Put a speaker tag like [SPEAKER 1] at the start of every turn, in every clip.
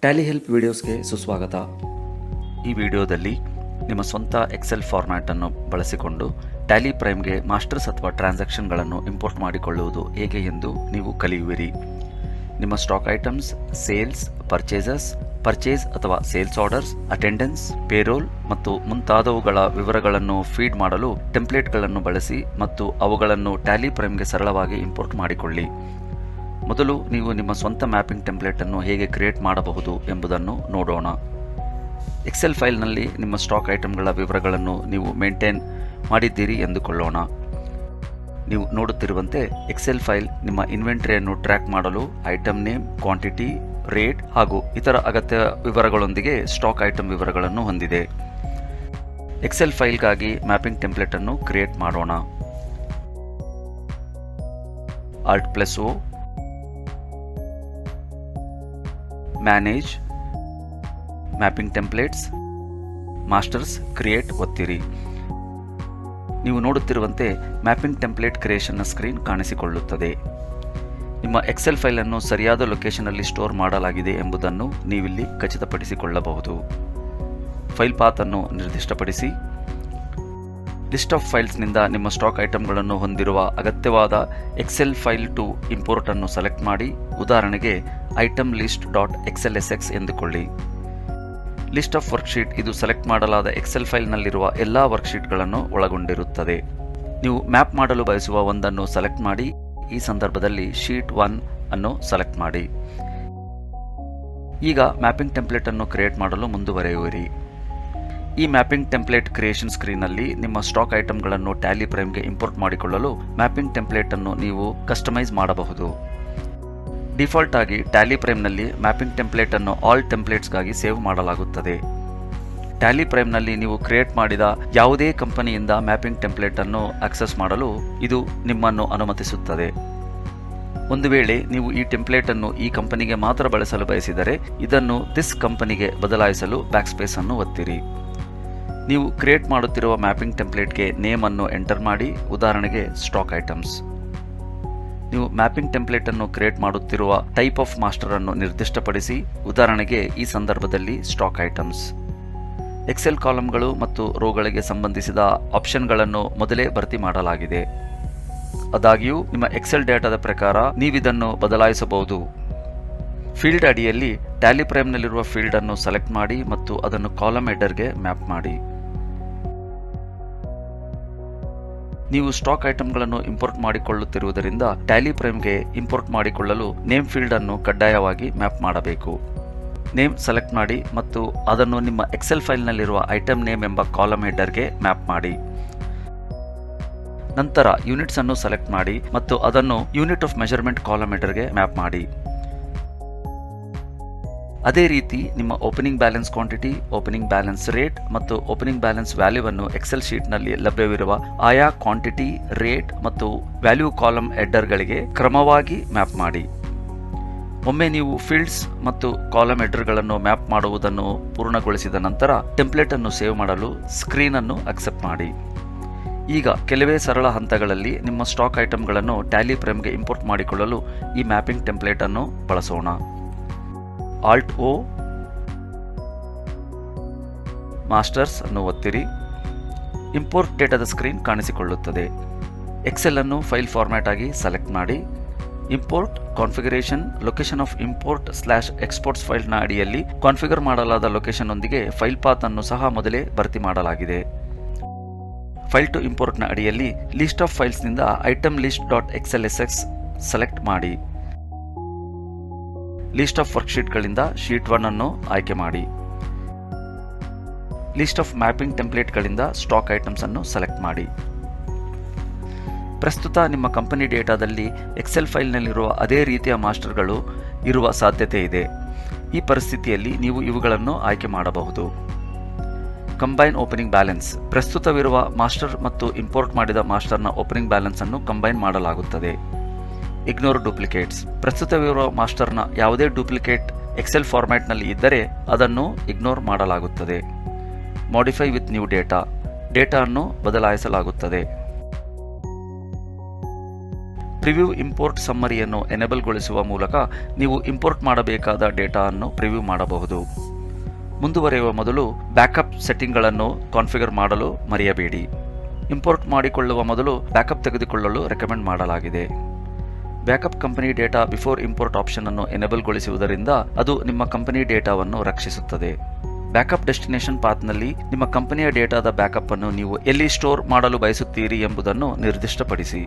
[SPEAKER 1] Tally help ವಿಡಿಯೋಸ್ಗೆ ಸುಸ್ವಾಗತ. ಈ ವಿಡಿಯೋದಲ್ಲಿ ನಿಮ್ಮ ಸ್ವಂತ ಎಕ್ಸೆಲ್ ಫಾರ್ಮ್ಯಾಟನ್ನು ಬಳಸಿಕೊಂಡು ಟ್ಯಾಲಿ ಪ್ರೈಮ್ಗೆ ಮಾಸ್ಟರ್ಸ್ ಅಥವಾ ಟ್ರಾನ್ಸಾಕ್ಷನ್ಗಳನ್ನು ಇಂಪೋರ್ಟ್ ಮಾಡಿಕೊಳ್ಳುವುದು ಹೇಗೆ ಎಂದು ನೀವು ಕಲಿಯುವಿರಿ. ನಿಮ್ಮ ಸ್ಟಾಕ್ ಐಟಮ್ಸ್, ಸೇಲ್ಸ್, ಪರ್ಚೇಸ್ ಅಥವಾ ಸೇಲ್ಸ್ ಆರ್ಡರ್ಸ್, ಅಟೆಂಡೆನ್ಸ್, ಪೇರೋಲ್ ಮತ್ತು ಮುಂತಾದವುಗಳ ವಿವರಗಳನ್ನು ಫೀಡ್ ಮಾಡಲು ಟೆಂಪ್ಲೇಟ್ಗಳನ್ನು ಬಳಸಿ ಮತ್ತು ಅವುಗಳನ್ನು ಟ್ಯಾಲಿ ಪ್ರೈಮ್ಗೆ ಸರಳವಾಗಿ ಇಂಪೋರ್ಟ್ ಮಾಡಿಕೊಳ್ಳಿ. ಮೊದಲು ನೀವು ನಿಮ್ಮ ಸ್ವಂತ ಮ್ಯಾಪಿಂಗ್ ಟೆಂಪ್ಲೇಟ್ ಅನ್ನು ಹೇಗೆ ಕ್ರಿಯೇಟ್ ಮಾಡಬಹುದು ಎಂಬುದನ್ನು ನೋಡೋಣ. ಎಕ್ಸೆಲ್ ಫೈಲ್ನಲ್ಲಿ ನಿಮ್ಮ ಸ್ಟಾಕ್ ಐಟಮ್ಗಳ ವಿವರಗಳನ್ನು ನೀವು ಮೇಂಟೈನ್ ಮಾಡಿದ್ದೀರಿ ಎಂದುಕೊಳ್ಳೋಣ. ನೀವು ನೋಡುತ್ತಿರುವಂತೆ ಎಕ್ಸೆಲ್ ಫೈಲ್ ನಿಮ್ಮ ಇನ್ವೆಂಟರಿಯನ್ನು ಟ್ರ್ಯಾಕ್ ಮಾಡಲು ಐಟಮ್ ನೇಮ್, ಕ್ವಾಂಟಿಟಿ, ರೇಟ್ ಹಾಗೂ ಇತರ ಅಗತ್ಯ ವಿವರಗಳೊಂದಿಗೆ ಸ್ಟಾಕ್ ಐಟಮ್ ವಿವರಗಳನ್ನು ಹೊಂದಿದೆ. ಎಕ್ಸೆಲ್ ಫೈಲ್ಗಾಗಿ ಮ್ಯಾಪಿಂಗ್ ಟೆಂಪ್ಲೇಟ್ ಅನ್ನು ಕ್ರಿಯೇಟ್ ಮಾಡೋಣ. Alt+O, manage, mapping templates, masters, create ಒತ್ತಿರಿ. ನೀವು ನೋಡುತ್ತಿರುವಂತೆ ಮ್ಯಾಪಿಂಗ್ ಟೆಂಪ್ಲೇಟ್ ಕ್ರಿಯೇಷನ್ನ ಸ್ಕ್ರೀನ್ ಕಾಣಿಸಿಕೊಳ್ಳುತ್ತದೆ. ನಿಮ್ಮ ಎಕ್ಸೆಲ್ ಫೈಲನ್ನು ಸರಿಯಾದ ಲೊಕೇಶನ್ನಲ್ಲಿ ಸ್ಟೋರ್ ಮಾಡಲಾಗಿದೆ ಎಂಬುದನ್ನು ನೀವಿಲ್ಲಿ ಖಚಿತಪಡಿಸಿಕೊಳ್ಳಬಹುದು. ಫೈಲ್ ಪಾತ್ ಅನ್ನು ನಿರ್ದಿಷ್ಟಪಡಿಸಿ. ಲಿಸ್ಟ್ ಆಫ್ ಫೈಲ್ಸ್ನಿಂದ ನಿಮ್ಮ ಸ್ಟಾಕ್ ಐಟಮ್ಗಳನ್ನು ಹೊಂದಿರುವ ಅಗತ್ಯವಾದ ಎಕ್ಸೆಲ್ ಫೈಲ್ ಟು ಇಂಪೋರ್ಟ್ ಅನ್ನು ಸೆಲೆಕ್ಟ್ ಮಾಡಿ. ಉದಾಹರಣೆಗೆ ಐಟಮ್ ಲಿಸ್ಟ್ .xlsx ಎಂದುಕೊಳ್ಳಿ. ಲಿಸ್ಟ್ ಆಫ್ ವರ್ಕ್ಶೀಟ್ ಇದು ಸೆಲೆಕ್ಟ್ ಮಾಡಲಾದ ಎಕ್ಸೆಲ್ ಫೈಲ್ನಲ್ಲಿರುವ ಎಲ್ಲ ವರ್ಕ್ಶೀಟ್ಗಳನ್ನು ಒಳಗೊಂಡಿರುತ್ತದೆ. ನೀವು ಮ್ಯಾಪ್ ಮಾಡಲು ಬಯಸುವ ಒಂದನ್ನು ಸೆಲೆಕ್ಟ್ ಮಾಡಿ. ಈ ಸಂದರ್ಭದಲ್ಲಿ ಶೀಟ್ 1 ಅನ್ನು ಸೆಲೆಕ್ಟ್ ಮಾಡಿ. ಈಗ ಮ್ಯಾಪಿಂಗ್ ಟೆಂಪ್ಲೇಟ್ ಅನ್ನು ಕ್ರಿಯೇಟ್ ಮಾಡಲು ಮುಂದುವರೆಯುವಿರಿ. ಈ ಮ್ಯಾಪಿಂಗ್ ಟೆಂಪ್ಲೇಟ್ ಕ್ರಿಯೇಷನ್ ಸ್ಕ್ರೀನ್ನಲ್ಲಿ ನಿಮ್ಮ ಸ್ಟಾಕ್ ಐಟಮ್ಗಳನ್ನು ಟ್ಯಾಲಿ ಪ್ರೈಮ್ಗೆ ಇಂಪೋರ್ಟ್ ಮಾಡಿಕೊಳ್ಳಲು ಮ್ಯಾಪಿಂಗ್ ಟೆಂಪ್ಲೇಟ್ ಅನ್ನು ನೀವು ಕಸ್ಟಮೈಸ್ ಮಾಡಬಹುದು. ಡಿಫಾಲ್ಟ್ ಆಗಿ ಟ್ಯಾಲಿ ಪ್ರೈಮ್ನಲ್ಲಿ ಮ್ಯಾಪಿಂಗ್ ಟೆಂಪ್ಲೇಟ್ ಅನ್ನು ಆಲ್ ಟೆಂಪ್ಲೇಟ್ಸ್ಗಾಗಿ ಸೇವ್ ಮಾಡಲಾಗುತ್ತದೆ. ಟ್ಯಾಲಿ ಪ್ರೈಮ್ನಲ್ಲಿ ನೀವು ಕ್ರಿಯೇಟ್ ಮಾಡಿದ ಯಾವುದೇ ಕಂಪನಿಯಿಂದ ಮ್ಯಾಪಿಂಗ್ ಟೆಂಪ್ಲೇಟ್ ಅನ್ನು ಆಕ್ಸೆಸ್ ಮಾಡಲು ಇದು ನಿಮ್ಮನ್ನು ಅನುಮತಿಸುತ್ತದೆ. ಒಂದು ವೇಳೆ ನೀವು ಈ ಟೆಂಪ್ಲೇಟ್ ಅನ್ನು ಈ ಕಂಪನಿಗೆ ಮಾತ್ರ ಬಳಸಲು ಬಯಸಿದರೆ ಇದನ್ನು ದಿಸ್ ಕಂಪನಿಗೆ ಬದಲಾಯಿಸಲು ಬ್ಯಾಕ್ಸ್ಪೇಸ್ ಅನ್ನು ಒತ್ತಿರಿ. ನೀವು ಕ್ರಿಯೇಟ್ ಮಾಡುತ್ತಿರುವ ಮ್ಯಾಪಿಂಗ್ ಟೆಂಪ್ಲೇಟ್ಗೆ ನೇಮ್ ಅನ್ನು ಎಂಟರ್ ಮಾಡಿ. ಉದಾಹರಣೆಗೆ ಸ್ಟಾಕ್ ಐಟಮ್ಸ್. ನೀವು ಮ್ಯಾಪಿಂಗ್ ಟೆಂಪ್ಲೇಟ್ ಅನ್ನು ಕ್ರಿಯೇಟ್ ಮಾಡುತ್ತಿರುವ ಟೈಪ್ ಆಫ್ ಮಾಸ್ಟರ್ ಅನ್ನು ನಿರ್ದಿಷ್ಟಪಡಿಸಿ. ಉದಾಹರಣೆಗೆ ಈ ಸಂದರ್ಭದಲ್ಲಿ ಸ್ಟಾಕ್ ಐಟಮ್ಸ್. ಎಕ್ಸೆಲ್ ಕಾಲಮ್ಗಳು ಮತ್ತು ರೋಗಳಿಗೆ ಸಂಬಂಧಿಸಿದ ಆಪ್ಷನ್ಗಳನ್ನು ಮೊದಲೇ ಭರ್ತಿ ಮಾಡಲಾಗಿದೆ. ಆದಾಗ್ಯೂ ನಿಮ್ಮ ಎಕ್ಸೆಲ್ ಡೇಟಾದ ಪ್ರಕಾರ ನೀವಿದನ್ನು ಬದಲಾಯಿಸಬಹುದು. ಫೀಲ್ಡ್ ಅಡಿಯಲ್ಲಿ ಟ್ಯಾಲಿ ಪ್ರೈಮ್ನಲ್ಲಿರುವ ಫೀಲ್ಡ್ ಅನ್ನು ಸೆಲೆಕ್ಟ್ ಮಾಡಿ ಮತ್ತು ಅದನ್ನು ಕಾಲಮ್ ಹೆಡರ್ಗೆ ಮ್ಯಾಪ್ ಮಾಡಿ. ನೀವು ಸ್ಟಾಕ್ ಐಟಮ್ಗಳನ್ನು ಇಂಪೋರ್ಟ್ ಮಾಡಿಕೊಳ್ಳುತ್ತಿರುವುದರಿಂದ ಟ್ಯಾಲಿ ಪ್ರೈಮ್ಗೆ ಇಂಪೋರ್ಟ್ ಮಾಡಿಕೊಳ್ಳಲು ನೇಮ್ ಫೀಲ್ಡ್ ಅನ್ನು ಕಡ್ಡಾಯವಾಗಿ ಮ್ಯಾಪ್ ಮಾಡಬೇಕು. ನೇಮ್ ಸೆಲೆಕ್ಟ್ ಮಾಡಿ ಮತ್ತು ಅದನ್ನು ನಿಮ್ಮ ಎಕ್ಸೆಲ್ ಫೈಲ್ನಲ್ಲಿರುವ ಐಟಮ್ ನೇಮ್ ಎಂಬ ಕಾಲಮ್ ಹೆಡರ್ಗೆ ಮ್ಯಾಪ್ ಮಾಡಿ. ನಂತರ ಯೂನಿಟ್ಸ್ ಅನ್ನು ಸೆಲೆಕ್ಟ್ ಮಾಡಿ ಮತ್ತು ಅದನ್ನು ಯೂನಿಟ್ ಆಫ್ ಮೆಜರ್ಮೆಂಟ್ ಕಾಲಮ್ ಹೆಡರ್ಗೆ ಮ್ಯಾಪ್ ಮಾಡಿ. ಅದೇ ರೀತಿ ನಿಮ್ಮ opening balance quantity, opening balance rate ಮತ್ತು ಓಪನಿಂಗ್ ಬ್ಯಾಲೆನ್ಸ್ ವ್ಯಾಲ್ಯೂವನ್ನು ಎಕ್ಸೆಲ್ ಶೀಟ್ನಲ್ಲಿ ಲಭ್ಯವಿರುವ ಆಯಾ ಕ್ವಾಂಟಿಟಿ, ರೇಟ್ ಮತ್ತು ವ್ಯಾಲ್ಯೂ ಕಾಲಮ್ ಹೆಡರ್ಗಳಿಗೆ ಕ್ರಮವಾಗಿ ಮ್ಯಾಪ್ ಮಾಡಿ. ಒಮ್ಮೆ ನೀವು ಫೀಲ್ಡ್ಸ್ ಮತ್ತು ಕಾಲಮ್ ಹೆಡರ್ಗಳನ್ನು ಮ್ಯಾಪ್ ಮಾಡುವುದನ್ನು ಪೂರ್ಣಗೊಳಿಸಿದ ನಂತರ ಟೆಂಪ್ಲೇಟ್ ಅನ್ನು ಸೇವ್ ಮಾಡಲು ಸ್ಕ್ರೀನ್ ಅನ್ನು ಅಕ್ಸೆಪ್ಟ್ ಮಾಡಿ. ಈಗ ಕೆಲವೇ ಸರಳ ಹಂತಗಳಲ್ಲಿ ನಿಮ್ಮ ಸ್ಟಾಕ್ ಐಟಮ್ಗಳನ್ನು ಟ್ಯಾಲಿ ಪ್ರೈಮ್ಗೆ ಇಂಪೋರ್ಟ್ ಮಾಡಿಕೊಳ್ಳಲು ಈ ಮ್ಯಾಪಿಂಗ್ ಟೆಂಪ್ಲೇಟ್ ಅನ್ನು ಬಳಸೋಣ. Alt+O, ಮಾಸ್ಟರ್ಸ್ ಅನ್ನು ಒತ್ತಿರಿ. ಇಂಪೋರ್ಟ್ ಡೇಟಾದ ಸ್ಕ್ರೀನ್ ಕಾಣಿಸಿಕೊಳ್ಳುತ್ತದೆ. ಎಕ್ಸೆಲ್ ಅನ್ನು ಫೈಲ್ ಫಾರ್ಮ್ಯಾಟ್ ಆಗಿ ಸೆಲೆಕ್ಟ್ ಮಾಡಿ. Import configuration location of import /exports ಫೈಲ್ನ ಅಡಿಯಲ್ಲಿ ಕಾನ್ಫಿಗರ್ ಮಾಡಲಾದ ಲೊಕೇಶನ್ ಒಂದಿಗೆ ಫೈಲ್ ಪಾತ್ ಅನ್ನು ಸಹ ಮೊದಲೇ ಭರ್ತಿ ಮಾಡಲಾಗಿದೆ. ಫೈಲ್ ಟು ಇಂಪೋರ್ಟ್ನ ಅಡಿಯಲ್ಲಿ ಲಿಸ್ಟ್ ಆಫ್ ಫೈಲ್ಸ್ನಿಂದ ಐಟಮ್ ಲಿಸ್ಟ್ .xlsx ಸೆಲೆಕ್ಟ್ ಮಾಡಿ. ಲಿಸ್ಟ್ ಆಫ್ ವರ್ಕ್ಶೀಟ್ಗಳಿಂದ ಶೀಟ್ 1 ಅನ್ನು ಆಯ್ಕೆ ಮಾಡಿ. ಲಿಸ್ಟ್ ಆಫ್ ಮ್ಯಾಪಿಂಗ್ ಟೆಂಪ್ಲೇಟ್ಗಳಿಂದ ಸ್ಟಾಕ್ ಐಟಮ್ಸ್ ಅನ್ನು ಸೆಲೆಕ್ಟ್ ಮಾಡಿ. ಪ್ರಸ್ತುತ ನಿಮ್ಮ ಕಂಪನಿ ಡೇಟಾದಲ್ಲಿ ಎಕ್ಸೆಲ್ ಫೈಲ್ನಲ್ಲಿರುವ ಅದೇ ರೀತಿಯ ಮಾಸ್ಟರ್ಗಳು ಇರುವ ಸಾಧ್ಯತೆ ಇದೆ. ಈ ಪರಿಸ್ಥಿತಿಯಲ್ಲಿ ನೀವು ಇವುಗಳನ್ನು ಆಯ್ಕೆ ಮಾಡಬಹುದು. Combine opening balance. ಪ್ರಸ್ತುತವಿರುವ ಮಾಸ್ಟರ್ ಮತ್ತು ಇಂಪೋರ್ಟ್ ಮಾಡಿದ ಮಾಸ್ಟರ್ನ ಓಪನಿಂಗ್ ಬ್ಯಾಲೆನ್ಸ್ ಅನ್ನು ಕಂಬೈನ್ ಮಾಡಲಾಗುತ್ತದೆ. Ignore duplicates. ಪ್ರಸ್ತುತವಿರುವ ಮಾಸ್ಟರ್ನ ಯಾವುದೇ ಡೂಪ್ಲಿಕೇಟ್ ಎಕ್ಸೆಲ್ ಫಾರ್ಮ್ಯಾಟ್ನಲ್ಲಿ ಇದ್ದರೆ ಅದನ್ನು ಇಗ್ನೋರ್ ಮಾಡಲಾಗುತ್ತದೆ. Modify with new data. Data ಅನ್ನು ಬದಲಾಯಿಸಲಾಗುತ್ತದೆ. ಪ್ರಿವ್ಯೂ ಇಂಪೋರ್ಟ್ ಸಮ್ಮರಿಯನ್ನು ಎನೇಬಲ್ಗೊಳಿಸುವ ಮೂಲಕ ನೀವು ಇಂಪೋರ್ಟ್ ಮಾಡಬೇಕಾದ ಡೇಟಾವನ್ನು ಪ್ರಿವ್ಯೂ ಮಾಡಬಹುದು. ಮುಂದುವರಿಯುವ ಮೊದಲು ಬ್ಯಾಕಪ್ ಸೆಟ್ಟಿಂಗ್ಗಳನ್ನು ಕಾನ್ಫಿಗರ್ ಮಾಡಲು ಮರೆಯಬೇಡಿ. ಇಂಪೋರ್ಟ್ ಮಾಡಿಕೊಳ್ಳುವ ಮೊದಲು ಬ್ಯಾಕಪ್ ತೆಗೆದುಕೊಳ್ಳಲು ರೆಕಮೆಂಡ್ ಮಾಡಲಾಗಿದೆ. Backup company data before import option ಅನ್ನು ಎನೇಬಲ್ಗೊಳಿಸುವುದರಿಂದ ಅದು ನಿಮ್ಮ ಕಂಪನಿ ಡೇಟಾವನ್ನು ರಕ್ಷಿಸುತ್ತದೆ. ಬ್ಯಾಕಪ್ ಡೆಸ್ಟಿನೇಷನ್ ಪಾತ್ನಲ್ಲಿ ನಿಮ್ಮ ಕಂಪನಿಯ ಡೇಟಾದ ಬ್ಯಾಕಪ್ ಅನ್ನು ನೀವು ಎಲ್ಲಿ ಸ್ಟೋರ್ ಮಾಡಲು ಬಯಸುತ್ತೀರಿ ಎಂಬುದನ್ನು ನಿರ್ದಿಷ್ಟಪಡಿಸಿ.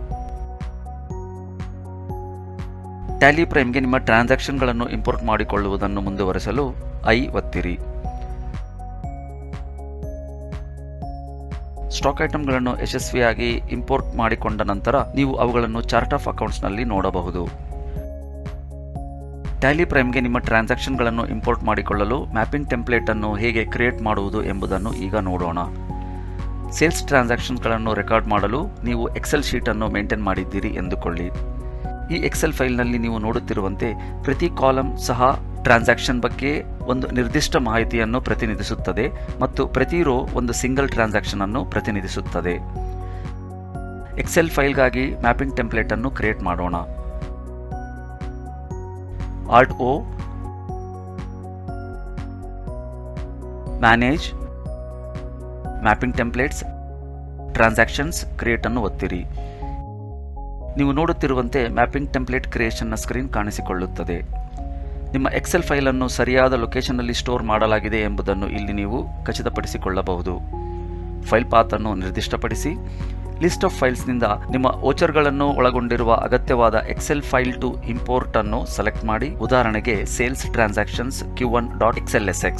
[SPEAKER 1] ಟ್ಯಾಲಿ ಪ್ರೈಮ್ಗೆ ನಿಮ್ಮ ಟ್ರಾನ್ಸಾಕ್ಷನ್ಗಳನ್ನು ಇಂಪೋರ್ಟ್ ಮಾಡಿಕೊಳ್ಳುವುದನ್ನು ಮುಂದುವರೆಸಲು ಐ ಒತ್ತಿರಿ. ಸ್ಟಾಕ್ ಐಟಂಗಳನ್ನು ಯಶಸ್ವಿಯಾಗಿ ಇಂಪೋರ್ಟ್ ಮಾಡಿಕೊಂಡ ನಂತರ ನೀವು ಅವುಗಳನ್ನು ಚಾರ್ಟ್ ಆಫ್ ಅಕೌಂಟ್ಸ್ನಲ್ಲಿ ನೋಡಬಹುದು. ಟ್ಯಾಲಿ ಪ್ರೈಮ್ಗೆ ನಿಮ್ಮ ಟ್ರಾನ್ಸಾಕ್ಷನ್ಗಳನ್ನು ಇಂಪೋರ್ಟ್ ಮಾಡಿಕೊಳ್ಳಲು ಮ್ಯಾಪಿಂಗ್ ಟೆಂಪ್ಲೇಟ್ ಅನ್ನು ಹೇಗೆ ಕ್ರಿಯೇಟ್ ಮಾಡುವುದು ಎಂಬುದನ್ನು ಈಗ ನೋಡೋಣ. ಸೇಲ್ಸ್ ಟ್ರಾನ್ಸಾಕ್ಷನ್ಗಳನ್ನು ರೆಕಾರ್ಡ್ ಮಾಡಲು ನೀವು ಎಕ್ಸೆಲ್ ಶೀಟ್ ಅನ್ನು ಮೇಂಟೈನ್ ಮಾಡಿದ್ದೀರಿ ಎಂದುಕೊಳ್ಳಿ. ಈ ಎಕ್ಸೆಲ್ ಫೈಲ್ನಲ್ಲಿ ನೀವು ನೋಡುತ್ತಿರುವಂತೆ ಪ್ರತಿ ಕಾಲಮ್ ಸಹ ಟ್ರಾನ್ಸಾಕ್ಷನ್ ಬಗ್ಗೆ ಒಂದು ನಿರ್ದಿಷ್ಟ ಮಾಹಿತಿಯನ್ನು ಪ್ರತಿನಿಧಿಸುತ್ತದೆ ಮತ್ತು ಪ್ರತಿ ರೋ ಒಂದು ಸಿಂಗಲ್ ಟ್ರಾನ್ಸಾಕ್ಷನ್ ಅನ್ನು ಪ್ರತಿನಿಧಿಸುತ್ತದೆ. ಎಕ್ಸೆಲ್ ಫೈಲ್ಗಾಗಿ ಮ್ಯಾಪಿಂಗ್ ಟೆಂಪ್ಲೇಟ್ ಅನ್ನು ಕ್ರಿಯೇಟ್ ಮಾಡೋಣ. Alt O, manage, mapping templates, transactions, create ಅನ್ನು ಒತ್ತಿರಿ. ನೀವು ನೋಡುತ್ತಿರುವಂತೆ ಮ್ಯಾಪಿಂಗ್ ಟೆಂಪ್ಲೇಟ್ ಕ್ರಿಯೇಷನ್ನ ಸ್ಕ್ರೀನ್ ಕಾಣಿಸಿಕೊಳ್ಳುತ್ತದೆ. ನಿಮ್ಮ ಎಕ್ಸೆಲ್ ಫೈಲ್ ಅನ್ನು ಸರಿಯಾದ ಲೊಕೇಶನ್ನಲ್ಲಿ ಸ್ಟೋರ್ ಮಾಡಲಾಗಿದೆ ಎಂಬುದನ್ನು ಇಲ್ಲಿ ನೀವು ಖಚಿತಪಡಿಸಿಕೊಳ್ಳಬಹುದು. ಫೈಲ್ ಪಾತ್ ಅನ್ನು ನಿರ್ದಿಷ್ಟಪಡಿಸಿ. ಲಿಸ್ಟ್ ಆಫ್ ಫೈಲ್ಸ್ನಿಂದ ನಿಮ್ಮ ವೋಚರ್ಗಳನ್ನು ಒಳಗೊಂಡಿರುವ ಅಗತ್ಯವಾದ ಎಕ್ಸೆಲ್ ಫೈಲ್ ಟು ಇಂಪೋರ್ಟ್ ಅನ್ನು ಸೆಲೆಕ್ಟ್ ಮಾಡಿ. ಉದಾಹರಣೆಗೆ sales transactions Q1.xlsx.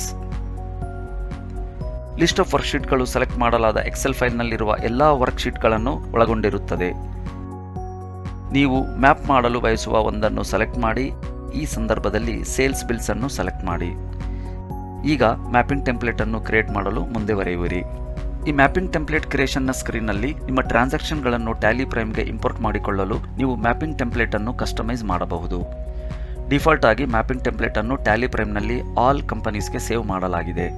[SPEAKER 1] List of ವರ್ಕ್ಶೀಟ್ಗಳು ಸೆಲೆಕ್ಟ್ ಮಾಡಲಾದ ಎಕ್ಸೆಲ್ ಫೈಲ್ನಲ್ಲಿರುವ ಎಲ್ಲಾ ವರ್ಕ್ಶೀಟ್ಗಳನ್ನು ಒಳಗೊಂಡಿರುತ್ತದೆ. ನೀವು ಮ್ಯಾಪ್ ಮಾಡಲು ಬಯಸುವ ಒಂದನ್ನು ಸೆಲೆಕ್ಟ್ ಮಾಡಿ. ಈ ಸಂದರ್ಭದಲ್ಲಿ ಸೇಲ್ಸ್ ಬಿಲ್ಸ್ ಅನ್ನು ಸೆಲೆಕ್ಟ್ ಮಾಡಿ. ಈಗ ಮ್ಯಾಪಿಂಗ್ ಟೆಂಪ್ಲೇಟ್ ಅನ್ನು ಕ್ರಿಯೇಟ್ ಮಾಡಲು ಮುಂದುವರಿಯುವಿರಿ. ಈ ಮ್ಯಾಪಿಂಗ್ ಟೆಂಪ್ಲೇಟ್ ಕ್ರಿಯೇಷನ್ನ ಸ್ಕ್ರೀನ್ನಲ್ಲಿ ನಿಮ್ಮ ಟ್ರಾನ್ಸಾಕ್ಷನ್ಗಳನ್ನು ಟ್ಯಾಲಿ ಪ್ರೈಮ್ಗೆ ಇಂಪೋರ್ಟ್ ಮಾಡಿಕೊಳ್ಳಲು ನೀವು ಮ್ಯಾಪಿಂಗ್ ಟೆಂಪ್ಲೇಟ್ ಅನ್ನು ಕಸ್ಟಮೈಸ್ ಮಾಡಬಹುದು. ಡಿಫಾಲ್ಟ್ ಆಗಿ ಮ್ಯಾಪಿಂಗ್ ಟೆಂಪ್ಲೇಟ್ ಅನ್ನು ಟ್ಯಾಲಿ ಪ್ರೈಮ್ನಲ್ಲಿ ಆಲ್ ಕಂಪನೀಸ್ಗೆ ಸೇವ್ ಮಾಡಲಾಗಿದೆ.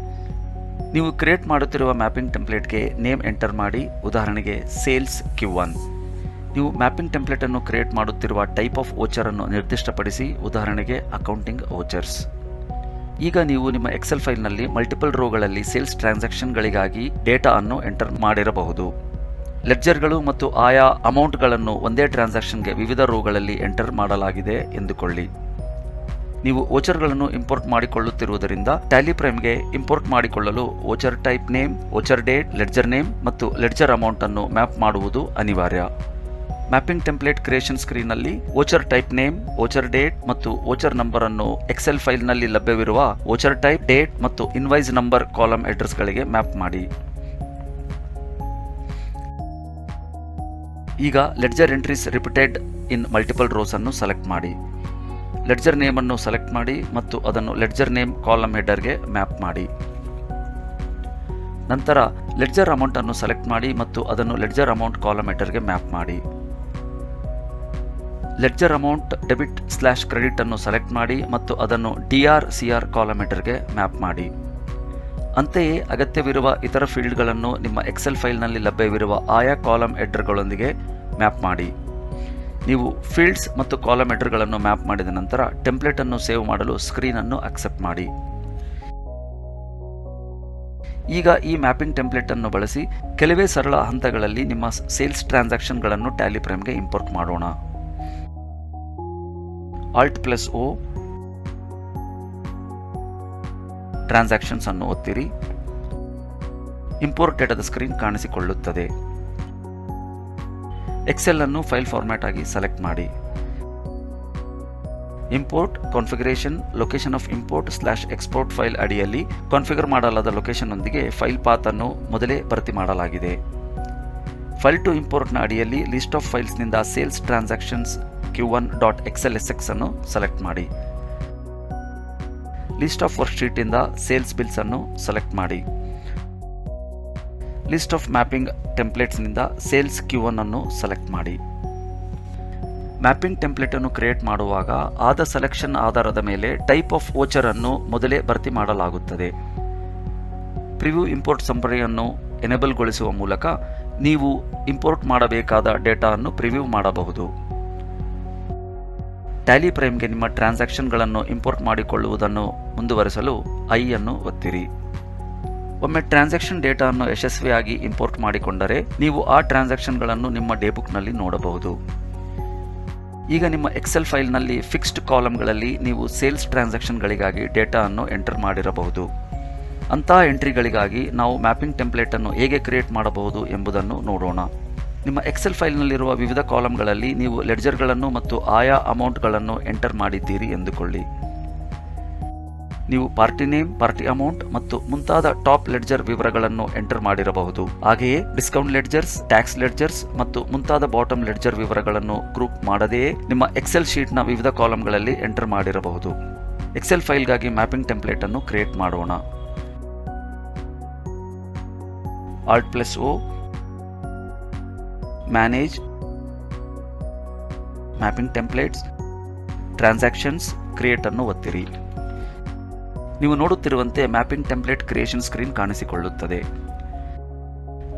[SPEAKER 1] ನೀವು ಕ್ರಿಯೇಟ್ ಮಾಡುತ್ತಿರುವ ಮ್ಯಾಪಿಂಗ್ ಟೆಂಪ್ಲೇಟ್ಗೆ ನೇಮ್ ಎಂಟರ್ ಮಾಡಿ. ಉದಾಹರಣೆಗೆ ಸೇಲ್ಸ್ Q1. ನೀವು ಮ್ಯಾಪಿಂಗ್ ಟೆಂಪ್ಲೇಟ್ ಅನ್ನು ಕ್ರಿಯೇಟ್ ಮಾಡುತ್ತಿರುವ ಟೈಪ್ ಆಫ್ ವೋಚರ್ ಅನ್ನು ನಿರ್ದಿಷ್ಟಪಡಿಸಿ. ಉದಾಹರಣೆಗೆ ಅಕೌಂಟಿಂಗ್ ವೋಚರ್ಸ್. ಈಗ ನೀವು ನಿಮ್ಮ ಎಕ್ಸೆಲ್ ಫೈಲ್ನಲ್ಲಿ ಮಲ್ಟಿಪಲ್ ರೋಗಳಲ್ಲಿ ಸೇಲ್ಸ್ ಟ್ರಾನ್ಸಾಕ್ಷನ್ಗಳಿಗಾಗಿ ಡೇಟಾ ಅನ್ನು ಎಂಟರ್ ಮಾಡಿರಬಹುದು. ಲೆಡ್ಜರ್ಗಳು ಮತ್ತು ಆಯಾ ಅಮೌಂಟ್ಗಳನ್ನು ಒಂದೇ ಟ್ರಾನ್ಸಾಕ್ಷನ್ಗೆ ವಿವಿಧ ರೋಗಳಲ್ಲಿ ಎಂಟರ್ ಮಾಡಲಾಗಿದೆ ಎಂದುಕೊಳ್ಳಿ. ನೀವು ವೋಚರ್ಗಳನ್ನು ಇಂಪೋರ್ಟ್ ಮಾಡಿಕೊಳ್ಳುತ್ತಿರುವುದರಿಂದ ಟ್ಯಾಲಿ ಪ್ರೈಮ್ಗೆ ಇಂಪೋರ್ಟ್ ಮಾಡಿಕೊಳ್ಳಲು voucher type name, voucher date, ledger name ಮತ್ತು ಲೆಡ್ಜರ್ ಅಮೌಂಟ್ ಅನ್ನು ಮ್ಯಾಪ್ ಮಾಡುವುದು ಅನಿವಾರ್ಯ. ಮ್ಯಾಪಿಂಗ್ ಟೆಂಪ್ಲೇಟ್ ಕ್ರಿಯೇಷನ್ ಸ್ಕ್ರೀನ್ನಲ್ಲಿ voucher type name, voucher date ಮತ್ತು ವೋಚರ್ ನಂಬರ್ ಅನ್ನು ಎಕ್ಸೆಲ್ ಫೈಲ್ನಲ್ಲಿ ಲಭ್ಯವಿರುವ ವೋಚರ್ ಟೈಪ್, ಡೇಟ್ ಮತ್ತು ಇನ್ವಾಯ್ಸ್ ನಂಬರ್ ಕಾಲಮ್ ಅಡ್ರೆಸ್ಗಳಿಗೆ ಮ್ಯಾಪ್ ಮಾಡಿ. ಈಗ ledger entries repeated in multiple rows ಅನ್ನು ಸೆಲೆಕ್ಟ್ ಮಾಡಿ. ಲೆಡ್ಜರ್ ನೇಮ್ ಅನ್ನು ಸೆಲೆಕ್ಟ್ ಮಾಡಿ ಮತ್ತು ಅದನ್ನು ಲೆಡ್ಜರ್ ನೇಮ್ ಕಾಲಮ್ ಹೆಡರ್ಗೆ ಮ್ಯಾಪ್ ಮಾಡಿ. ನಂತರ ಲೆಡ್ಜರ್ ಅಮೌಂಟ್ ಅನ್ನು ಸೆಲೆಕ್ಟ್ ಮಾಡಿ ಮತ್ತು ಅದನ್ನು ಲೆಡ್ಜರ್ ಅಮೌಂಟ್ ಕಾಲಮ್ ಹೆಡರ್ಗೆ ಮ್ಯಾಪ್ ಮಾಡಿ. ಲೆಡ್ಜರ್ ಅಮೌಂಟ್ ಡೆಬಿಟ್/ಕ್ರೆಡಿಟ್ ಅನ್ನು ಸೆಲೆಕ್ಟ್ ಮಾಡಿ ಮತ್ತು ಅದನ್ನು DRCR ಕಾಲಮ್ ಹೆಡರ್ಗೆ ಮ್ಯಾಪ್ ಮಾಡಿ. ಅಂತೆಯೇ ಅಗತ್ಯವಿರುವ ಇತರ ಫೀಲ್ಡ್ಗಳನ್ನು ನಿಮ್ಮ ಎಕ್ಸೆಲ್ ಫೈಲ್ನಲ್ಲಿ ಲಭ್ಯವಿರುವ ಆಯಾ ಕಾಲಮ್ ಹೆಡರ್ಗಳೊಂದಿಗೆ ಮ್ಯಾಪ್ ಮಾಡಿ. ನೀವು ಫೀಲ್ಡ್ಸ್ ಮತ್ತು ಕಾಲಮ್ ಹೆಡರ್ಗಳನ್ನು ಮ್ಯಾಪ್ ಮಾಡಿದ ನಂತರ ಟೆಂಪ್ಲೇಟ್ ಅನ್ನು ಸೇವ್ ಮಾಡಲು ಸ್ಕ್ರೀನ್ ಅನ್ನು ಅಕ್ಸೆಪ್ಟ್ ಮಾಡಿ. ಈಗ ಈ ಮ್ಯಾಪಿಂಗ್ ಟೆಂಪ್ಲೇಟ್ ಅನ್ನು ಬಳಸಿ ಕೆಲವೇ ಸರಳ ಹಂತಗಳಲ್ಲಿ ನಿಮ್ಮ ಸೇಲ್ಸ್ ಟ್ರಾನ್ಸಾಕ್ಷನ್ಗಳನ್ನು ಟ್ಯಾಲಿ ಪ್ರೈಮ್ಗೆ ಇಂಪೋರ್ಟ್ ಮಾಡೋಣ. Alt+O, ಟ್ರಾನ್ಸಾಕ್ಷನ್ಸ್ ಅನ್ನು ಒತ್ತಿರಿ. ಇಂಪೋರ್ಟ್ ಡೇಟಾದ ಸ್ಕ್ರೀನ್ ಕಾಣಿಸಿಕೊಳ್ಳುತ್ತದೆ. ಎಕ್ಸೆಲ್ ಅನ್ನು ಫೈಲ್ ಫಾರ್ಮ್ಯಾಟ್ ಆಗಿ ಸೆಲೆಕ್ಟ್ ಮಾಡಿ. Import configuration location of import export file ಅಡಿಯಲ್ಲಿ ಕಾನ್ಫಿಗರ್ ಮಾಡಲಾದ ಲೊಕೇಶನ್ ನೊಂದಿಗೆ ಫೈಲ್ ಪಾತ್ ಅನ್ನು ಮೊದಲೇ ಭರ್ತಿ ಮಾಡಲಾಗಿದೆ. ಫೈಲ್ ಟು ಇಂಪೋರ್ಟ್ನ ಅಡಿಯಲ್ಲಿ ಲಿಸ್ಟ್ ಆಫ್ ಫೈಲ್ಸ್ನಿಂದ ಸೇಲ್ಸ್ ಟ್ರಾನ್ಸಾಕ್ಷನ್ಸ್ Q1.xlsx ಅನ್ನು ಸೆಲೆಕ್ಟ್ ಮಾಡಿ. ಲಿಸ್ಟ್ ಆಫ್ ವರ್ಕ್ಶೀಟ್ ಇಂದ ಸೇಲ್ಸ್ ಬಿಲ್ಸ್ ಅನ್ನು ಸೆಲೆಕ್ಟ್ ಮಾಡಿ. ಲಿಸ್ಟ್ ಆಫ್ ಮ್ಯಾಪಿಂಗ್ ಟೆಂಪ್ಲೇಟ್ಸ್ ನಿಂದ ಸೇಲ್ಸ್ Q1 ಅನ್ನು ಸೆಲೆಕ್ಟ್ ಮಾಡಿ. ಮ್ಯಾಪಿಂಗ್ ಟೆಂಪ್ಲೇಟ್ ಅನ್ನು ಕ್ರಿಯೇಟ್ ಮಾಡುವಾಗ ಆದ ಸೆಲೆಕ್ಷನ್ ಆಧಾರದ ಮೇಲೆ ಟೈಪ್ ಆಫ್ ವೋಚರ್ ಅನ್ನು ಮೊದಲೇ ಭರ್ತಿ ಮಾಡಲಾಗುತ್ತದೆ. ಪ್ರಿವ್ಯೂ ಇಂಪೋರ್ಟ್ ಸಮ್ಮರಿಯನ್ನು ಎನೇಬಲ್ಗೊಳಿಸುವ ಮೂಲಕ ನೀವು ಇಂಪೋರ್ಟ್ ಮಾಡಬೇಕಾದ ಡೇಟಾ ಅನ್ನು ಪ್ರಿವ್ಯೂ ಮಾಡಬಹುದು. ಟ್ಯಾಲಿ ಪ್ರೈಮ್ಗೆ ನಿಮ್ಮ ಟ್ರಾನ್ಸಾಕ್ಷನ್ಗಳನ್ನು ಇಂಪೋರ್ಟ್ ಮಾಡಿಕೊಳ್ಳುವುದನ್ನು ಮುಂದುವರಿಸಲು ಐ ಅನ್ನು ಒತ್ತಿರಿ. ಒಮ್ಮೆ ಟ್ರಾನ್ಸಾಕ್ಷನ್ ಡೇಟಾವನ್ನು ಯಶಸ್ವಿಯಾಗಿ ಇಂಪೋರ್ಟ್ ಮಾಡಿಕೊಂಡರೆ ನೀವು ಆ ಟ್ರಾನ್ಸಾಕ್ಷನ್ಗಳನ್ನು ನಿಮ್ಮ ಡೇಬುಕ್ನಲ್ಲಿ ನೋಡಬಹುದು. ಈಗ ನಿಮ್ಮ ಎಕ್ಸೆಲ್ ಫೈಲ್ನಲ್ಲಿ ಫಿಕ್ಸ್ಡ್ ಕಾಲಮ್ಗಳಲ್ಲಿ ನೀವು ಸೇಲ್ಸ್ ಟ್ರಾನ್ಸಾಕ್ಷನ್ಗಳಿಗಾಗಿ ಡೇಟಾವನ್ನು ಎಂಟರ್ ಮಾಡಿರಬಹುದು. ಅಂತಹ ಎಂಟ್ರಿಗಳಿಗಾಗಿ ನಾವು ಮ್ಯಾಪಿಂಗ್ ಟೆಂಪ್ಲೇಟ್ ಅನ್ನು ಹೇಗೆ ಕ್ರಿಯೇಟ್ ಮಾಡಬಹುದು ಎಂಬುದನ್ನು ನೋಡೋಣ. ನಿಮ್ಮ ಎಕ್ಸೆಲ್ ಫೈಲ್ನಲ್ಲಿರುವ ವಿವಿಧ ಕಾಲಮ್ಗಳಲ್ಲಿ ನೀವು ಲೆಡ್ಜರ್ಗಳನ್ನು ಮತ್ತು ಆಯಾ ಅಮೌಂಟ್ಗಳನ್ನು ಎಂಟರ್ ಮಾಡಿದ್ದೀರಿ ಎಂದುಕೊಳ್ಳಿ. ನೀವು ಪಾರ್ಟಿ ನೇಮ್, ಪಾರ್ಟಿ ಅಮೌಂಟ್ ಮತ್ತು ಮುಂತಾದ ಟಾಪ್ ಲೆಡ್ಜರ್ ವಿವರಗಳನ್ನು ಎಂಟರ್ ಮಾಡಿರಬಹುದು. ಹಾಗೆಯೇ ಡಿಸ್ಕೌಂಟ್ ಲೆಡ್ಜರ್ಸ್, ಟ್ಯಾಕ್ಸ್ ಲೆಡ್ಜರ್ಸ್ ಮತ್ತು ಮುಂತಾದ ಬಾಟಮ್ ಲೆಡ್ಜರ್ ವಿವರಗಳನ್ನು ಗ್ರೂಪ್ ಮಾಡದೆಯೇ ನಿಮ್ಮ ಎಕ್ಸೆಲ್ ಶೀಟ್ನ ವಿವಿಧ ಕಾಲಮ್ಗಳಲ್ಲಿ ಎಂಟರ್ ಮಾಡಿರಬಹುದು. ಎಕ್ಸೆಲ್ ಫೈಲ್ಗಾಗಿ ಮ್ಯಾಪಿಂಗ್ ಟೆಂಪ್ಲೇಟ್ ಅನ್ನು ಕ್ರಿಯೇಟ್ ಮಾಡೋಣ. Alt+O, manage, mapping templates, transactions, create ಅನ್ನು ಒತ್ತಿರಿ. ನೀವು ನೋಡುತ್ತಿರುವಂತೆ ಮ್ಯಾಪಿಂಗ್ ಟೆಂಪ್ಲೇಟ್ ಕ್ರಿಯೇಷನ್ ಸ್ಕ್ರೀನ್ ಕಾಣಿಸಿಕೊಳ್ಳುತ್ತದೆ.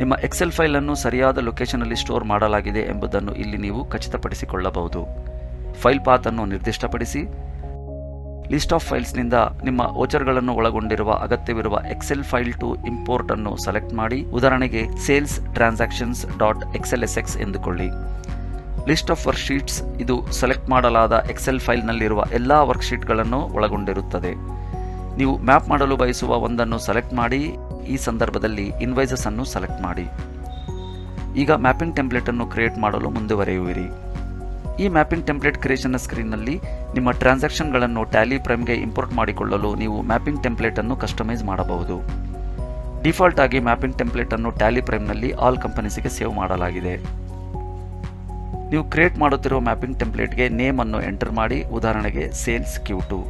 [SPEAKER 1] ನಿಮ್ಮ ಎಕ್ಸೆಲ್ ಫೈಲ್ ಅನ್ನು ಸರಿಯಾದ ಲೊಕೇಶನ್ ಅಲ್ಲಿ ಸ್ಟೋರ್ ಮಾಡಲಾಗಿದೆ ಎಂಬುದನ್ನು ಇಲ್ಲಿ ನೀವು ಖಚಿತಪಡಿಸಿಕೊಳ್ಳಬಹುದು. ಫೈಲ್ ಪಾತ್ ಅನ್ನು ನಿರ್ದಿಷ್ಟಪಡಿಸಿ. ಲಿಸ್ಟ್ ಆಫ್ ಫೈಲ್ಸ್ನಿಂದ ನಿಮ್ಮ ವೋಚರ್ಗಳನ್ನು ಒಳಗೊಂಡಿರುವ ಅಗತ್ಯವಿರುವ ಎಕ್ಸೆಲ್ ಫೈಲ್ ಟು ಇಂಪೋರ್ಟ್ ಅನ್ನು ಸೆಲೆಕ್ಟ್ ಮಾಡಿ. ಉದಾಹರಣೆಗೆ ಸೇಲ್ಸ್ ಟ್ರಾನ್ಸಾಕ್ಷನ್ಸ್ ಡಾಟ್ XLSX ಎಂದುಕೊಳ್ಳಿ. ಲಿಸ್ಟ್ ಆಫ್ ವರ್ಕ್ಶೀಟ್ಸ್ ಇದು ಸೆಲೆಕ್ಟ್ ಮಾಡಲಾದ ಎಕ್ಸೆಲ್ ಫೈಲ್ನಲ್ಲಿರುವ ಎಲ್ಲ ವರ್ಕ್ಶೀಟ್ಗಳನ್ನು ಒಳಗೊಂಡಿರುತ್ತದೆ. ನೀವು ಮ್ಯಾಪ್ ಮಾಡಲು ಬಯಸುವ ಒಂದನ್ನು ಸೆಲೆಕ್ಟ್ ಮಾಡಿ. ಈ ಸಂದರ್ಭದಲ್ಲಿ ಇನ್ವಾಯ್ಸಸ್ ಅನ್ನು ಸೆಲೆಕ್ಟ್ ಮಾಡಿ. ಈಗ ಮ್ಯಾಪಿಂಗ್ ಟೆಂಪ್ಲೇಟ್ ಅನ್ನು ಕ್ರಿಯೇಟ್ ಮಾಡಲು ಮುಂದುವರಿಯುವಿರಿ. ಈ ಮ್ಯಾಪಿಂಗ್ ಟೆಂಪ್ಲೇಟ್ ಕ್ರಿಯೇಷನ್ ಸ್ಕ್ರೀನ್ನಲ್ಲಿ ನಿಮ್ಮ ಟ್ರಾನ್ಸಾಕ್ಷನ್ಗಳನ್ನು ಟ್ಯಾಲಿ ಪ್ರೈಮ್ಗೆ ಇಂಪೋರ್ಟ್ ಮಾಡಿಕೊಳ್ಳಲು ನೀವು ಮ್ಯಾಪಿಂಗ್ ಟೆಂಪ್ಲೇಟ್ ಅನ್ನು ಕಸ್ಟಮೈಸ್ ಮಾಡಬಹುದು. ಡಿಫಾಲ್ಟ್ ಆಗಿ ಮ್ಯಾಪಿಂಗ್ ಟೆಂಪ್ಲೇಟ್ ಅನ್ನು ಟ್ಯಾಲಿ ಪ್ರೈಮ್ನಲ್ಲಿ ಆಲ್ ಕಂಪನೀಸ್ಗೆ ಸೇವ್ ಮಾಡಲಾಗಿದೆ. ನೀವು ಕ್ರಿಯೇಟ್ ಮಾಡುತ್ತಿರುವ ಮ್ಯಾಪಿಂಗ್ ಟೆಂಪ್ಲೇಟ್ಗೆ ನೇಮ್ ಅನ್ನು ಎಂಟರ್ ಮಾಡಿ. ಉದಾಹರಣೆಗೆ ಸೇಲ್ಸ್ Q2.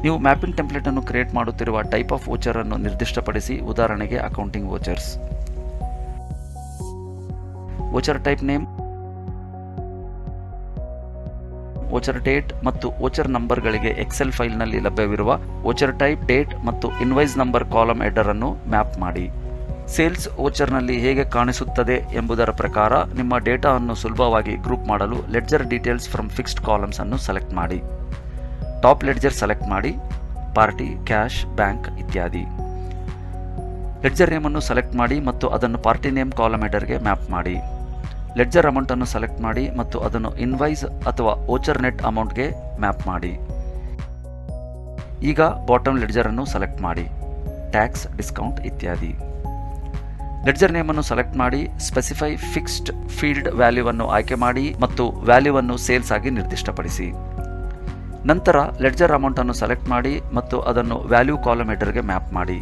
[SPEAKER 1] ನೀವು ಮ್ಯಾಪಿಂಗ್ ಟೆಂಪ್ಲೇಟ್ ಅನ್ನು ಕ್ರಿಯೇಟ್ ಮಾಡುತ್ತಿರುವ ಟೈಪ್ ಆಫ್ ವೋಚರ್ ಅನ್ನು ನಿರ್ದಿಷ್ಟಪಡಿಸಿ. ಉದಾಹರಣೆಗೆ accounting vouchers. Voucher type name, voucher date ಮತ್ತು ವೋಚರ್ ನಂಬರ್ಗಳಿಗೆ ಎಕ್ಸೆಲ್ ಫೈಲ್ನಲ್ಲಿ ಲಭ್ಯವಿರುವ ವೋಚರ್ ಟೈಪ್, ಡೇಟ್ ಮತ್ತು ಇನ್ವಾಯ್ಸ್ ನಂಬರ್ ಕಾಲಮ್ ಹೆಡರ್ ಅನ್ನು ಮ್ಯಾಪ್ ಮಾಡಿ. ಸೇಲ್ಸ್ ವೋಚರ್ನಲ್ಲಿ ಹೇಗೆ ಕಾಣಿಸುತ್ತದೆ ಎಂಬುದರ ಪ್ರಕಾರ ನಿಮ್ಮ ಡೇಟಾ ಅನ್ನು ಸುಲಭವಾಗಿ ಗ್ರೂಪ್ ಮಾಡಲು ledger details from fixed columns ಅನ್ನು ಸೆಲೆಕ್ಟ್ ಮಾಡಿ. ಟಾಪ್ ಲೆಡ್ಜರ್ ಸೆಲೆಕ್ಟ್ ಮಾಡಿ. ಪಾರ್ಟಿ, ಕ್ಯಾಶ್, ಬ್ಯಾಂಕ್ ಇತ್ಯಾದಿ. ಲೆಡ್ಜರ್ ನೇಮ್ ಅನ್ನು ಸೆಲೆಕ್ಟ್ ಮಾಡಿ ಮತ್ತು ಅದನ್ನು ಪಾರ್ಟಿ ನೇಮ್ ಕಾಲಮ್ ಹೆಡರ್ಗೆ ಮ್ಯಾಪ್ ಮಾಡಿ. ಲೆಡ್ಜರ್ ಅಮೌಂಟ್ ಅನ್ನು ಸೆಲೆಕ್ಟ್ ಮಾಡಿ ಮತ್ತು ಅದನ್ನು ಇನ್ವಾಯ್ಸ್ ಅಥವಾ ವೋಚರ್ ನೆಟ್ ಅಮೌಂಟ್ಗೆ ಮ್ಯಾಪ್ ಮಾಡಿ. ಈಗ ಬಾಟಮ್ ಲೆಡ್ಜರ್ ಅನ್ನು ಸೆಲೆಕ್ಟ್ ಮಾಡಿ. ಟ್ಯಾಕ್ಸ್, ಡಿಸ್ಕೌಂಟ್ ಇತ್ಯಾದಿ. ಲೆಡ್ಜರ್ ನೇಮ್ ಅನ್ನು ಸೆಲೆಕ್ಟ್ ಮಾಡಿ. ಸ್ಪೆಸಿಫೈ ಫಿಕ್ಸ್ಡ್ ಫೀಲ್ಡ್ ವ್ಯಾಲ್ಯೂವನ್ನು ಆಯ್ಕೆ ಮಾಡಿ ಮತ್ತು ವ್ಯಾಲ್ಯೂವನ್ನು ಸೇಲ್ಸ್ ಆಗಿ ನಿರ್ದಿಷ್ಟಪಡಿಸಿ. ನಂತರ ಲೆಡ್ಜರ್ ಅಮೌಂಟ್ ಅನ್ನು ಸೆಲೆಕ್ಟ್ ಮಾಡಿ ಮತ್ತು ಅದನ್ನು ವ್ಯಾಲ್ಯೂ ಕಾಲಮ್ ಹೆಡರ್ಗೆ ಮ್ಯಾಪ್ ಮಾಡಿ.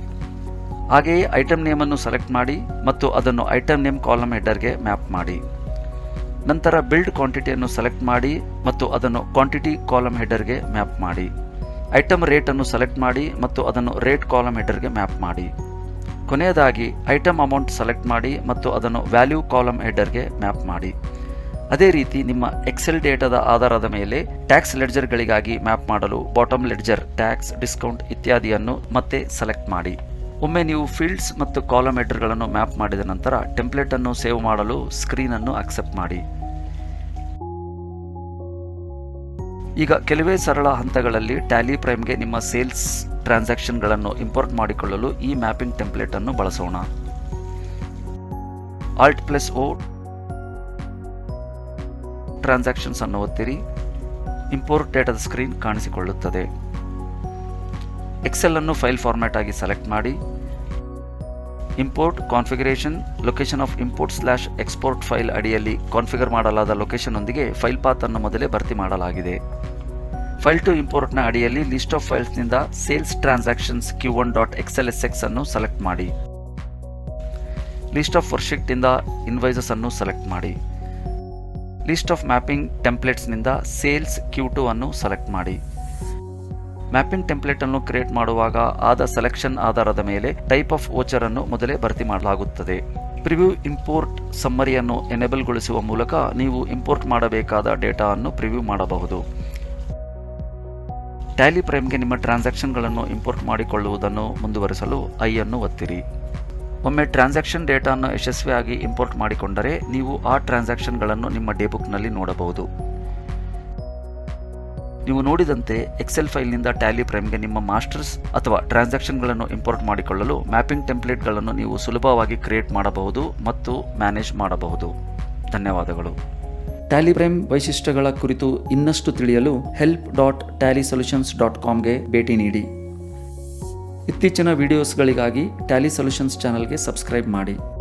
[SPEAKER 1] ಹಾಗೆಯೇ ಐಟಮ್ ನೇಮ್ ಅನ್ನು ಸೆಲೆಕ್ಟ್ ಮಾಡಿ ಮತ್ತು ಅದನ್ನು ಐಟಮ್ ನೇಮ್ ಕಾಲಮ್ ಹೆಡರ್ಗೆ ಮ್ಯಾಪ್ ಮಾಡಿ. ನಂತರ ಬಿಲ್ಡ್ ಕ್ವಾಂಟಿಟಿಯನ್ನು ಸೆಲೆಕ್ಟ್ ಮಾಡಿ ಮತ್ತು ಅದನ್ನು ಕ್ವಾಂಟಿಟಿ ಕಾಲಮ್ ಹೆಡರ್ಗೆ ಮ್ಯಾಪ್ ಮಾಡಿ. ಐಟಮ್ ರೇಟ್ ಅನ್ನು ಸೆಲೆಕ್ಟ್ ಮಾಡಿ ಮತ್ತು ಅದನ್ನು ರೇಟ್ ಕಾಲಮ್ ಹೆಡರ್ಗೆ ಮ್ಯಾಪ್ ಮಾಡಿ. ಕೊನೆಯದಾಗಿ ಐಟಮ್ ಅಮೌಂಟ್ ಸೆಲೆಕ್ಟ್ ಮಾಡಿ ಮತ್ತು ಅದನ್ನು ವ್ಯಾಲ್ಯೂ ಕಾಲಮ್ ಹೆಡರ್ಗೆ ಮ್ಯಾಪ್ ಮಾಡಿ. ಅದೇ ರೀತಿ ನಿಮ್ಮ ಎಕ್ಸೆಲ್ ಡೇಟಾದ ಆಧಾರದ ಮೇಲೆ ಟ್ಯಾಕ್ಸ್ ಲೆಡ್ಜರ್ಗಳಿಗಾಗಿ ಮ್ಯಾಪ್ ಮಾಡಲು ಬಾಟಮ್ ಲೆಡ್ಜರ್, ಟ್ಯಾಕ್ಸ್, ಡಿಸ್ಕೌಂಟ್ ಇತ್ಯಾದಿಯನ್ನು ಮತ್ತೆ ಸೆಲೆಕ್ಟ್ ಮಾಡಿ. ಒಮ್ಮೆ ನೀವು ಫೀಲ್ಡ್ಸ್ ಮತ್ತು ಕಾಲಮ್ ಹೆಡರ್ಗಳನ್ನು ಮ್ಯಾಪ್ ಮಾಡಿದ ನಂತರ ಟೆಂಪ್ಲೇಟ್ ಅನ್ನು ಸೇವ್ ಮಾಡಲು ಸ್ಕ್ರೀನ್ ಅನ್ನು ಅಕ್ಸೆಪ್ಟ್ ಮಾಡಿ. ಈಗ ಕೆಲವೇ ಸರಳ ಹಂತಗಳಲ್ಲಿ ಟ್ಯಾಲಿ ಪ್ರೈಮ್ಗೆ ನಿಮ್ಮ ಸೇಲ್ಸ್ ಟ್ರಾನ್ಸಾಕ್ಷನ್ಗಳನ್ನು ಇಂಪೋರ್ಟ್ ಮಾಡಿಕೊಳ್ಳಲು ಈ ಮ್ಯಾಪಿಂಗ್ ಟೆಂಪ್ಲೇಟ್ ಅನ್ನು ಬಳಸೋಣ. Alt+O, ಟ್ರಾನ್ಸಾಕ್ಷನ್ಸ್ ಅನ್ನು ಒತ್ತಿರಿ. ಇಂಪೋರ್ಟ್ ಡೇಟಾದ ಸ್ಕ್ರೀನ್ ಕಾಣಿಸಿಕೊಳ್ಳುತ್ತದೆ. ಎಕ್ಸೆಲ್ ಅನ್ನು ಫೈಲ್ ಫಾರ್ಮ್ಯಾಟ್ ಆಗಿ ಸೆಲೆಕ್ಟ್ ಮಾಡಿ. Import configuration location of import /export file ಅಡಿಯಲ್ಲಿ ಕಾನ್ಫಿಗರ್ ಮಾಡಲಾದ ಲೊಕೇಶನ್ ಒಂದಿಗೆ ಫೈಲ್ ಪಾತ್ ಅನ್ನು ಮೊದಲೇ ಭರ್ತಿ ಮಾಡಲಾಗಿದೆ. ಫೈಲ್ ಟು ಇಂಪೋರ್ಟ್ನ ಅಡಿಯಲ್ಲಿ ಲಿಸ್ಟ್ ಆಫ್ ಫೈಲ್ಸ್ನಿಂದ ಸೇಲ್ಸ್ ಟ್ರಾನ್ಸಾಕ್ಷನ್ಸ್ Q1.XLSX ಅನ್ನು ಸೆಲೆಕ್ಟ್ ಮಾಡಿ. ಲಿಸ್ಟ್ ಆಫ್ ವರ್ಕ್ಶೀಟ್ ಇಂದ ಇನ್ವಾಯ್ಸಸ್ ಅನ್ನು ಸೆಲೆಕ್ಟ್ ಮಾಡಿ. ಲಿಸ್ಟ್ ಆಫ್ ಮ್ಯಾಪಿಂಗ್ ಟೆಂಪ್ಲೇಟ್ಸ್ನಿಂದ ಸೇಲ್ಸ್ Q2 ಅನ್ನು ಸೆಲೆಕ್ಟ್ ಮಾಡಿ. ಮ್ಯಾಪಿಂಗ್ ಟೆಂಪ್ಲೇಟ್ ಅನ್ನು ಕ್ರಿಯೇಟ್ ಮಾಡುವಾಗ ಆದ ಸೆಲೆಕ್ಷನ್ ಆಧಾರದ ಮೇಲೆ ಟೈಪ್ ಆಫ್ ವೋಚರ್ ಅನ್ನು ಮೊದಲೇ ಭರ್ತಿ ಮಾಡಲಾಗುತ್ತದೆ. ಪ್ರಿವ್ಯೂ ಇಂಪೋರ್ಟ್ ಸಮ್ಮರಿಯನ್ನು ಎನೇಬಲ್ಗೊಳಿಸುವ ಮೂಲಕ ನೀವು ಇಂಪೋರ್ಟ್ ಮಾಡಬೇಕಾದ ಡೇಟಾ ಅನ್ನು ಪ್ರಿವ್ಯೂ ಮಾಡಬಹುದು. ಟ್ಯಾಲಿ ಪ್ರೈಮ್ಗೆ ನಿಮ್ಮ ಟ್ರಾನ್ಸಾಕ್ಷನ್ಗಳನ್ನು ಇಂಪೋರ್ಟ್ ಮಾಡಿಕೊಳ್ಳುವುದನ್ನು ಮುಂದುವರಿಸಲು ಐ ಅನ್ನು ಒತ್ತಿರಿ. ಒಮ್ಮೆ ಟ್ರಾನ್ಸಾಕ್ಷನ್ ಡೇಟಾವನ್ನು ಯಶಸ್ವಿಯಾಗಿ ಇಂಪೋರ್ಟ್ ಮಾಡಿಕೊಂಡರೆ ನೀವು ಆ ಟ್ರಾನ್ಸಾಕ್ಷನ್ಗಳನ್ನು ನಿಮ್ಮ ಡೇಬುಕ್ನಲ್ಲಿ ನೋಡಬಹುದು. ನೀವು ನೋಡಿದಂತೆ ಎಕ್ಸೆಲ್ ಫೈಲ್ನಿಂದ ಟ್ಯಾಲಿ ಪ್ರೈಮ್ಗೆ ನಿಮ್ಮ ಮಾಸ್ಟರ್ಸ್ ಅಥವಾ ಟ್ರಾನ್ಸಾಕ್ಷನ್ಗಳನ್ನು ಇಂಪೋರ್ಟ್ ಮಾಡಿಕೊಳ್ಳಲು ಮ್ಯಾಪಿಂಗ್ ಟೆಂಪ್ಲೇಟ್ಗಳನ್ನು ನೀವು ಸುಲಭವಾಗಿ ಕ್ರಿಯೇಟ್ ಮಾಡಬಹುದು ಮತ್ತು ಮ್ಯಾನೇಜ್ ಮಾಡಬಹುದು. ಧನ್ಯವಾದಗಳು. ಟ್ಯಾಲಿ ಪ್ರೈಮ್ ವೈಶಿಷ್ಟ್ಯಗಳ ಕುರಿತು ಇನ್ನಷ್ಟು ತಿಳಿಯಲು help.tallysolutions.comಗೆ ಭೇಟಿ ನೀಡಿ. ಇತ್ತೀಚಿನ ವಿಡಿಯೋಸ್ಗಳಿಗಾಗಿ ಟ್ಯಾಲಿ ಸೊಲ್ಯೂಷನ್ಸ್ ಚಾನಲ್ಗೆ ಸಬ್ಸ್ಕ್ರೈಬ್ ಮಾಡಿ.